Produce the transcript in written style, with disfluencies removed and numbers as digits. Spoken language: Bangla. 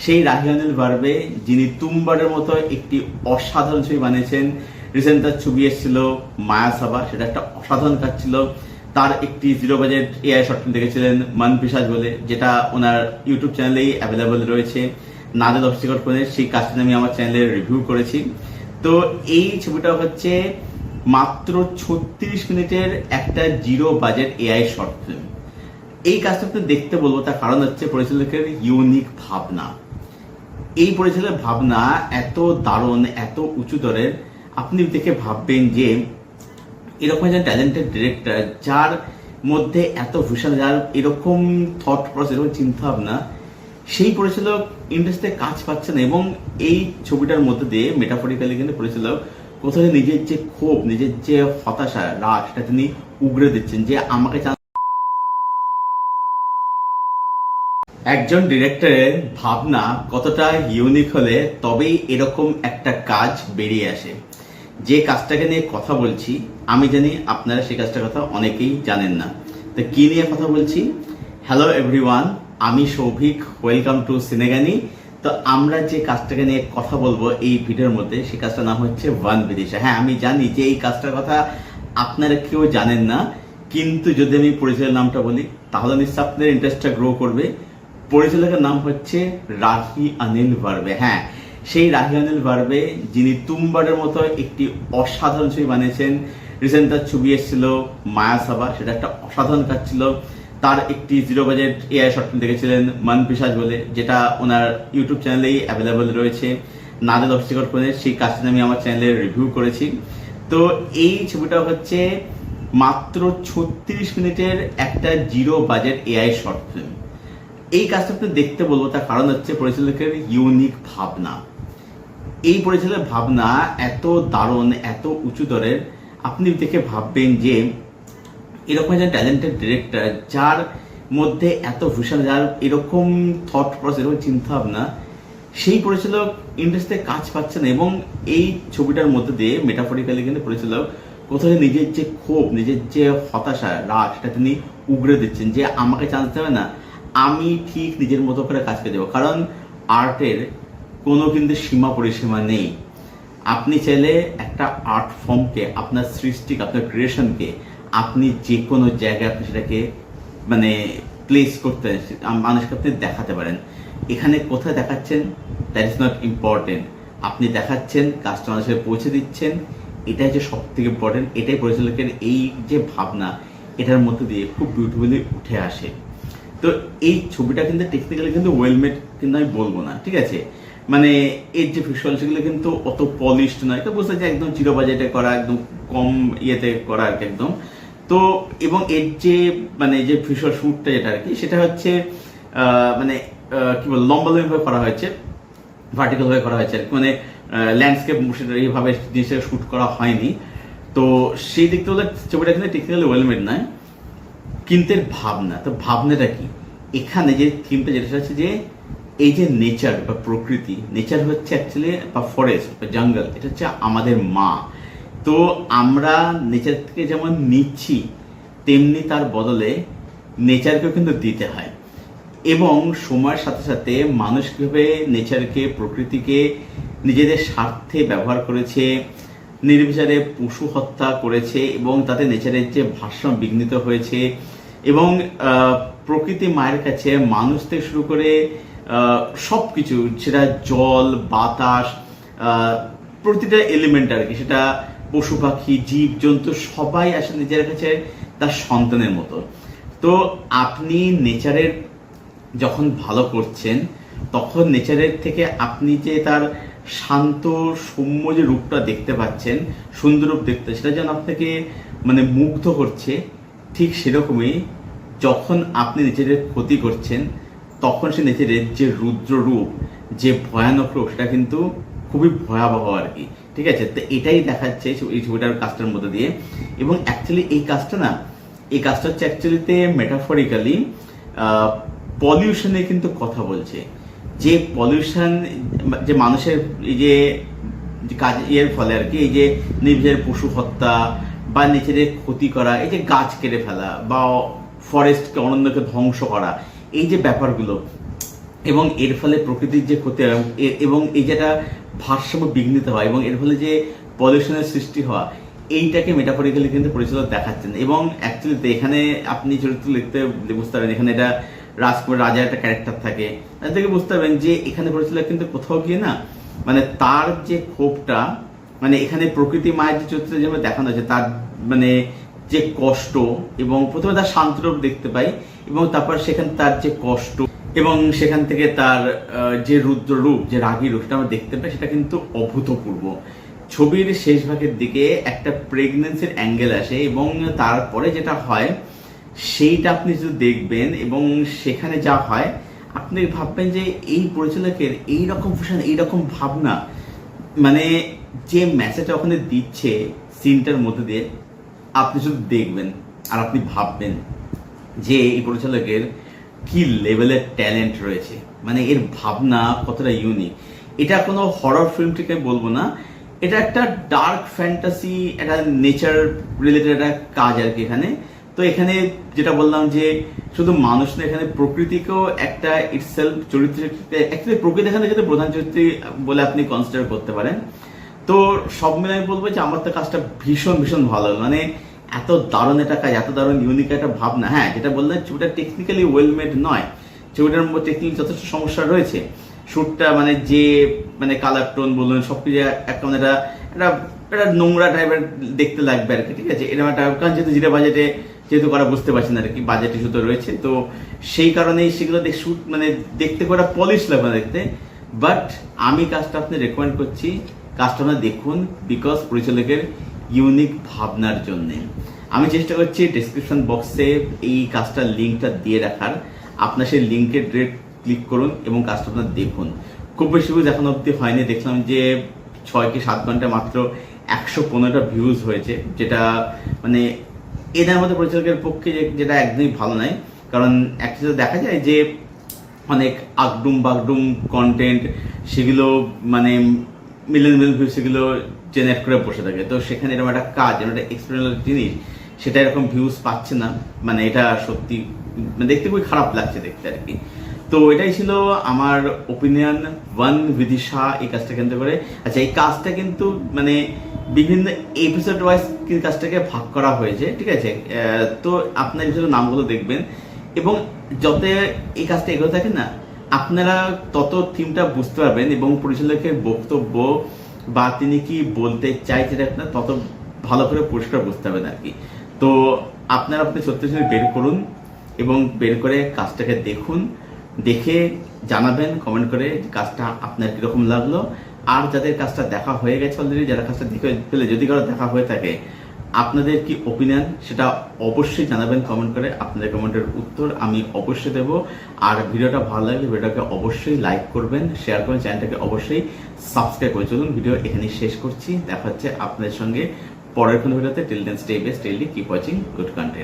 সেই রাহি অনিল বার্বে যিনি তুমবারের মতো একটি অসাধারণ ছবি বানিয়েছেন। রিসেন্ট তার ছবি এসেছিল মায়াসাবা, সেটা একটা অসাধারণ কাজ ছিল। তার একটি zero budget AI short film দেখেছিলেন মান পিসাজ বলে, যেটা ওনার ইউটিউব চ্যানেলেই অ্যাভেলেবল রয়েছে। নাদের অবস্টিকট করে সেই কাজটা আমি আমার চ্যানেলে রিভিউ করেছি। তো এই ছবিটা হচ্ছে মাত্র 36 মিনিটের একটা zero budget AI short film. এই কাজটা আপনি দেখতে বলবো, তার কারণ হচ্ছে পরিচালকের ইউনিক ভাবনা। এই পরিচালকের ভাবনা এত দারুণ, এত উঁচু দরের, আপনি দেখে ভাববেন যে এরকম একজন ট্যালেন্টেড ডিরেক্টর যার মধ্যে এত ভীষণ, যার এরকম থট প্রসেস, এরকম চিন্তা ভাবনা, সেই পরিচালক ইন্ডাস্ট্রিতে কাজ পাচ্ছে না। এবং এই ছবিটার মধ্যে দিয়ে মেটাফরিক্যালি কিন্তু পরিচালক কোথাও নিজের যে ক্ষোভ, নিজের যে হতাশা, রাগ, সেটা তিনি উগড়ে দিচ্ছেন যে আমাকে একজন ডিরেক্টরের ভাবনা কতটা ইউনিক হলে তবেই এরকম একটা কাজ বেরিয়ে আসে। যে কাজটাকে নিয়ে কথা বলছি আমি জানি আপনারা সেই কাজটার কথা অনেকেই জানেন না। তো কি নিয়ে কথা বলছি? হ্যালো এভরিওয়ান, আমি সৌভিক, ওয়েলকাম টু সিনেগানি। তো আমরা যে কাজটাকে নিয়ে কথা বলবো এই ভিডিওর মধ্যে, সেই কাজটার নাম হচ্ছে ওয়ান বিদিশা। হ্যাঁ, আমি জানি যে এই কাজটার কথা আপনারা কেউ জানেন না, কিন্তু যদি আমি পরিচালকের নামটা বলি তাহলে নিশ্চয় আপনাদের ইন্টারেস্টটা গ্রো করবে। পরিচালকের নাম হচ্ছে রাহি অনিল বার্বে। হ্যাঁ, সেই রাহি অনিল বার্বে যিনি তুমবারের মতো একটি অসাধারণ ছবি বানিয়েছেন। রিসেন্ট তার ছবি এসেছিল মায়াসাবা, সেটা একটা অসাধারণ কাজ ছিল। তার একটি zero budget AI short film দেখেছিলেন মান পিসাজ বলে, যেটা ওনার ইউটিউব চ্যানেলেই অ্যাভেলেবল রয়েছে। নাদের অবস্টিকট করে সেই কাজটা আমি আমার চ্যানেলে রিভিউ করেছি। তো এই ছবিটা হচ্ছে মাত্র 36 মিনিটের একটা zero budget AI short film. এই কাজটা আপনি দেখতে বলবো, তার কারণ হচ্ছে পরিচালকের ইউনিক ভাবনা। এই পরিচালকের ভাবনা এত দারুণ, এত উঁচু দরের, আপনি দেখে ভাববেন যে এরকম একজন ট্যালেন্টেড ডিরেক্টর যার মধ্যে এত ভীষণ, যার এরকম থট প্রসেস, এরকম চিন্তা ভাবনা, সেই পরিচালক ইন্ডাস্ট্রিতে কাজ পাচ্ছে না। এবং এই ছবিটার মধ্যে দিয়ে মেটাফরিক্যালি কিন্তু পরিচালক কোথাও নিজের যে ক্ষোভ, নিজের যে হতাশা, রাগ, সেটা তিনি উগড়ে দিচ্ছেন যে আমাকে চান্স দেবে না, আমি ঠিক নিজের মতো করে কাজ করে দেবো। কারণ আর্টের কোনো কিন্তু সীমা পরিসীমা নেই। আপনি চাইলে একটা আর্ট ফর্মকে, আপনার সৃষ্টিকে, আপনার ক্রিয়েশনকে আপনি যে কোনো জায়গায় আপনি সেটাকে মানে প্লেস করতে, মানুষকে আপনি দেখাতে পারেন। এখানে কোথায় দেখাচ্ছেন দ্যাট ইজ নট ইম্পর্টেন্ট। আপনি দেখাচ্ছেন, কাজটা মানুষের পৌঁছে দিচ্ছেন, এটাই যে সব থেকে ইম্পর্টেন্ট। এটাই পরিচালকের এই যে ভাবনা, এটার মধ্যে দিয়ে খুব বিউটিফুলি উঠে আসে। তো এই ছবিটা কিন্তু টেকনিক্যালি কিন্তু ওয়েলমেড কিন্তু আমি বলবো না, ঠিক আছে? মানে এর যে ভিজুয়াল সেগুলো কিন্তু অত পলিশড নয়, তো বুঝতে যে একদম জিরো বাজেটে করা, একদম কম ইয়েতে করা আর কি একদম। তো এবং এর যে মানে যে ভিজুয়াল শ্যুটটা যেটা আর কি, সেটা হচ্ছে মানে কি বল, লম্বা লম্বা করা হয়েছে, ভার্টিক্যাল ভাবে করা হয়েছে আর কি। মানে ল্যান্ডস্কেপ এইভাবে জিনিসটা শ্যুট করা হয়নি। তো সেই দিক থেকে ছবিটা কিন্তু টেকনিক্যালি ওয়েলমেড নয়, কিন্তু এর ভাবনা, তো ভাবনাটা কি এখানে যে থিমটা যেটা হচ্ছে যে এই যে নেচার বা প্রকৃতি, নেচার হচ্ছে অ্যাকচুয়ালি বা ফরেস্ট বা জঙ্গল, এটা হচ্ছে আমাদের মা। তো আমরা নেচার থেকে যেমন নিচ্ছি, তেমনি তার বদলে নেচারকেও কিন্তু দিতে হয়। এবং সময়ের সাথে সাথে মানুষ কীভাবে নেচারকে, প্রকৃতিকে নিজেদের স্বার্থে ব্যবহার করেছে, নির্বিচারে পশু হত্যা করেছে, এবং তাতে নেচারের যে ভারসাম্য বিঘ্নিত হয়েছে। এবং প্রকৃতি মায়ের কাছে মানুষ থেকে শুরু করে সব কিছু, সেটা জল, বাতাস, প্রতিটা এলিমেন্ট আর কি, সেটা পশু পাখি, জীব জন্তু, সবাই আসলে নিজের কাছে তার সন্তানের মতো। তো আপনি নেচারের যখন ভালো করছেন, তখন নেচারের থেকে আপনি যে তার শান্ত সৌম্য যে রূপটা দেখতে পাচ্ছেন, সুন্দর রূপ দেখতে, সেটা যেন আপনাকে মানে মুগ্ধ করছে। ঠিক সেরকমই যখন আপনি নেচারের ক্ষতি করছেন, তখন সে নেচারের যে রুদ্র রূপ, যে ভয়ানক রূপ, সেটা কিন্তু খুবই ভয়াবহ আর কি, ঠিক আছে? তো এটাই দেখাচ্ছে এই ছবিটার কাজটার মধ্যে দিয়ে। এবং অ্যাকচুয়ালি এই কাজটা না, এই কাজটা হচ্ছে অ্যাকচুয়ালিতে মেটাফরিক্যালি পলিউশনে কিন্তু কথা বলছে। যে পলিউশন, যে মানুষের এই যে কাজ এর ফলে আর কি, এই যে নির্বিচারে পশু হত্যা বা নেচারের ক্ষতি করা, এই যে গাছ কেটে ফেলা বা ফরেস্টকে, অরণ্যকে ধ্বংস করা, এই যে ব্যাপারগুলো, এবং এর ফলে প্রকৃতির যে ক্ষতি হয় এবং এই যেটা ভারসাম্য বিঘ্নিত হয় এবং এর ফলে যে পলিউশনের সৃষ্টি হওয়া, এইটাকে মেটাফরিক্যালি কিন্তু পরিচালক দেখাচ্ছেন। এবং অ্যাকচুয়ালি এখানে আপনি চরিত্র লিখতে বুঝতে পারবেন, এখানে এটা রাজকুমার রাজার একটা ক্যারেক্টার থাকে, তার থেকে বুঝতে পারবেন যে এখানে পরিচালক কিন্তু কোথাও গিয়ে না মানে তার যে ক্ষোভটা, মানে এখানে প্রকৃতি মায়ের যে চরিত্রে যেভাবে দেখানো হয়েছে তার মানে যে কষ্ট, এবং প্রথমে তার শান্তরূপ দেখতে পাই এবং তারপর সেখানে তার যে কষ্ট এবং সেখান থেকে তার যে রুদ্র রূপ, যে রাগী রূপ, সেটা আমরা দেখতে পাই, সেটা কিন্তু অভূতপূর্ব। ছবির শেষ ভাগের দিকে একটা প্রেগনেন্সির অ্যাঙ্গেল আসে এবং তারপরে যেটা হয় সেইটা আপনি যদি দেখবেন এবং সেখানে যা হয় আপনি ভাববেন যে এই পরিচালকের এইরকম ভিশন, এইরকম ভাবনা, মানে যে মেসেজটা ওখানে দিচ্ছে সিনটার মধ্যে দিয়ে, আপনি শুধু দেখবেন আর আপনি ভাববেন যে এই পরিচালকের কি লেভেলের ট্যালেন্ট রয়েছে, মানে এর ভাবনা কতটা ইউনিক। এটা কোনো হরর ফিল্ম থেকে বলবো না, এটা একটা ডার্ক ফ্যান্টাসি, একটা নেচার রিলেটেড একটা কাজ আর কি এখানে। তো এখানে যেটা বললাম যে শুধু মানুষ না, এখানে প্রকৃতিকেও একটা ইটসেলফ চরিত্র, অ্যাকচুয়ালি প্রকৃতি এখানে যেটা প্রধান চরিত্র বলে আপনি কনসিডার করতে পারেন। তো সব মিলে আমি বলবো যে আমার তো কাজটা ভীষণ ভীষণ ভালো, মানে এত দারুণ একটা কাজ, এত দারুণ ইউনিক একটা ভাবনা। হ্যাঁ, যেটা বললেন ছবিটা টেকনিক্যালি ওয়েল মেড নয়, ছবিটার মধ্যে টেকনিক্যালি যথেষ্ট সমস্যা রয়েছে। শ্যুটটা মানে যে মানে কালার টোন বলুন সবকিছু একটা একটা একটা নোংরা টাইপের দেখতে লাগবে আর কি, ঠিক আছে। এরকম একটা, কারণ যেহেতু জিরো বাজেটে যেহেতু করা বুঝতে পারছি না আর কি, বাজেট ইস্যু তো রয়েছে, তো সেই কারণেই সেগুলো শ্যুট মানে দেখতে করা পলিশ লাগবে না দেখতে। বাট আমি কাজটা আপনি রেকমেন্ড করছি, কাজটা আপনার দেখুন, বিকজ পরিচালকের ইউনিক ভাবনার জন্য। আমি চেষ্টা করছি ডেসক্রিপশন বক্সে এই কাজটার লিঙ্কটা দিয়ে রাখার, আপনার সেই লিঙ্কে ডিরেক্ট ক্লিক করুন এবং কাজটা আপনার দেখুন। খুব বেশি ভিউজ এখন অব্দি হয়নি, দেখলাম যে 6 কি 7 ঘন্টা মাত্র 115টা ভিউজ হয়েছে, যেটা মানে এদের মধ্যে পরিচালকের পক্ষে যেটা একদমই ভালো নয়। কারণ অ্যাকচুয়ালি দেখা যায় যে অনেক আগডুম বাগডুম কন্টেন্ট, সেগুলো মানে মিলিয়ন ভিউজ সেগুলো জেনারেট করে বসে থাকে। তো সেখানে এরকম একটা কাজ, এরকম একটা এক্সপেরিমেন্টাল জিনিস, সেটা এরকম ভিউজ পাচ্ছে না, মানে এটা সত্যি মানে দেখতে খুবই খারাপ লাগছে দেখতে আর কি। তো এটাই ছিল আমার ওপিনিয়ন ওয়ান বিদিশা এই কাজটা কেন্দ্র করে। আচ্ছা, এই কাজটা কিন্তু মানে বিভিন্ন এপিসোড ওয়াইজ কাজটাকে ভাগ করা হয়েছে, ঠিক আছে। তো আপনার এপিসোডের নামগুলো দেখবেন এবং যত এই কাজটা এগোতে থাকে না, আপনারা তত থিমটা বুঝতে পারবেন এবং পরিচালকের বক্তব্য বা তিনি কি বলতে চাইছেন আপনার তত ভালো করে পরিষ্কার বুঝতে পারবেন আর কি। তো আপনারা আপনি সত্যি বের করুন এবং বের করে কাজটাকে দেখুন, দেখে জানাবেন কমেন্ট করে কাজটা আপনার কিরকম লাগলো। আর যাদের কাজটা দেখা হয়ে গেছে অলরেডি, যারা কাজটা দেখে ফেলে, যদি কারো দেখা হয়ে থাকে, আপনাদের কি ওপিনিয়ন সেটা অবশ্যই জানাবেন কমেন্ট করে। আপনাদের কমেন্টের উত্তর আমি অবশ্যই দেবো। আর ভিডিওটা ভালো লাগলে ভিডিওটাকে অবশ্যই লাইক করবেন, শেয়ার করবেন, চ্যানেলটাকে অবশ্যই সাবস্ক্রাইব করে চলুন। ভিডিও এখানেই শেষ করছি, দেখা হচ্ছে আপনাদের সঙ্গে পরের কোনো ভিডিওতে। Till then stay best, till keep watching good content.